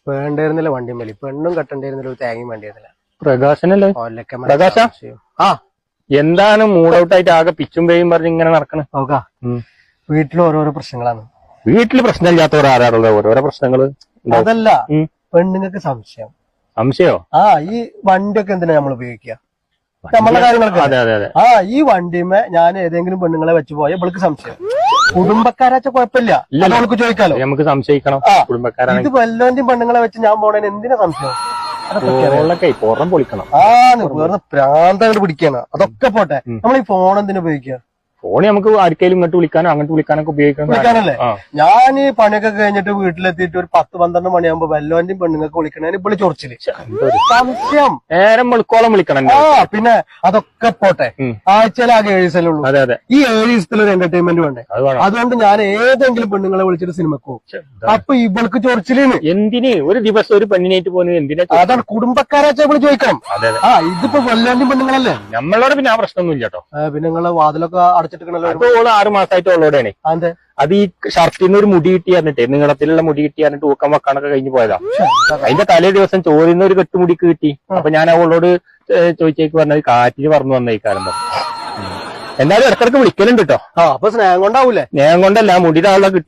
വേണ്ടായിരുന്നില്ല വണ്ടിമേലി പെണ്ണും കെട്ടണ്ടായിരുന്നില്ല ഒരു തേങ്ങയും വേണ്ടിയിരുന്നില്ല. പ്രകാശനല്ലേ? പ്രകാശ ആ എന്താണ് മൂഡ് ഔട്ട് ആയിട്ട് ആകെ പിച്ചും പേയും പറഞ്ഞ് ഇങ്ങനെ നടക്കണേ? നോക്കാ വീട്ടിൽ ഓരോരോ പ്രശ്നങ്ങളാണ്. വീട്ടില് പ്രശ്നമില്ലാത്തവർ ആരാളുള്ളത്? ഓരോരോ പ്രശ്നങ്ങള്. അതല്ല പെണ്ണുങ്ങൾക്ക് സംശയം. സംശയോ? ഈ വണ്ടിയൊക്കെ എന്തിനാ നമ്മൾ ഉപയോഗിക്കുക നമ്മളെ കാര്യങ്ങൾക്ക്? അതെ അതെ അതെ. ഈ വണ്ടിമേ ഞാൻ ഏതെങ്കിലും പെണ്ണുങ്ങളെ വെച്ച് പോയ ഇവൾക്ക് സംശയം. കുടുംബക്കാരാച്ച കുഴപ്പമില്ല, അവൾക്ക് ചോദിക്കാലോ. നമുക്ക് സംശയിക്കണം കുടുംബക്കാരാണ്. ഇത് വല്ലോന്റെയും പെണ്ണുങ്ങളെ വെച്ച് ഞാൻ പോണേന് എന്തിനാ സംശയം? പുറം പൊളിക്കണം. വേറെ പ്രാന്തങ്ങൾ പിടിക്കാണ്. അതൊക്കെ പോട്ടെ, നമ്മൾ ഈ ഫോൺ എന്തിനാ ഉപയോഗിക്കുക? ഫോൺ നമുക്ക് ആർക്കെങ്കിലും ഇങ്ങോട്ട് വിളിക്കാനോ അങ്ങോട്ട് വിളിക്കാനൊക്കെ വിളിക്കാനല്ലേ? ഞാൻ ഈ പണിയൊക്കെ കഴിഞ്ഞിട്ട് വീട്ടിലെത്തിയിട്ട് ഒരു 10-12 മണിയാകുമ്പോ വല്ലോന്റെയും പെണ്ണുങ്ങൾക്ക് വിളിക്കണേന് ഇപ്പോൾ ചൊറിച്ചില് സംശയം. നേരം വെളുക്കോളം വിളിക്കണം. പിന്നെ അതൊക്കെ പോട്ടെ, ആഴ്ചയിലാകെ 7 ദിവസമല്ലേ ഉള്ളൂ. അതെ അതെ. ഈ 7 ദിവസത്തിലൊരു എന്റർടൈൻമെന്റ് വേണ്ടേ? അതുകൊണ്ട് ഞാൻ ഏതെങ്കിലും പെണ്ണുങ്ങളെ വിളിച്ചിട്ട് സിനിമക്ക് പോകും. അപ്പൊ ഇവൾക്ക് ചൊറിച്ചിലാണ്. എന്തിന് ഒരു ദിവസം ഒരു പെണ്ണിനായിട്ട് പോകുന്നത്? എന്തിനാ? അതാണ് കുടുംബക്കാരാച്ച ഇവള് ചോദിക്കണം. ഇതിപ്പോ വല്ലോന്റെയും പെണ്ണുങ്ങളല്ലേ? നമ്മളോട് പിന്നെ ആ പ്രശ്നമൊന്നും ഇല്ല കേട്ടോ. പിന്നെ നിങ്ങള് വാതിലൊക്കെ അടച്ചിട്ട് 6 മാസമായിട്ട് ഉള്ളോടെയാണ്. അത് ഈ ഷർട്ടിന്ന് ഒരു മുടി കിട്ടി പറഞ്ഞിട്ടേ, നീളത്തിലുള്ള മുടി കിട്ടി പറഞ്ഞിട്ട് ഊക്കം വെക്കാനൊക്കെ കഴിഞ്ഞു പോയതാ. അതിന്റെ തലേ ദിവസം ചോറിന്ന് ഒരു കെട്ടുമുടിക്ക് കിട്ടി. അപ്പൊ ഞാൻ അവളോട് ചോദിച്ചേക്ക് പറഞ്ഞത് കാറ്റിന് പറഞ്ഞു വന്നേക്കാരം. എന്നാലും ഇടക്കിടക്ക് വിളിക്കലുണ്ട് കേട്ടോ. അപ്പൊ സ്നേഹം കൊണ്ടാവൂലേ? സ്നേഹം കൊണ്ടല്ല, മുടിയുടെ ആളെ കിട്ടി.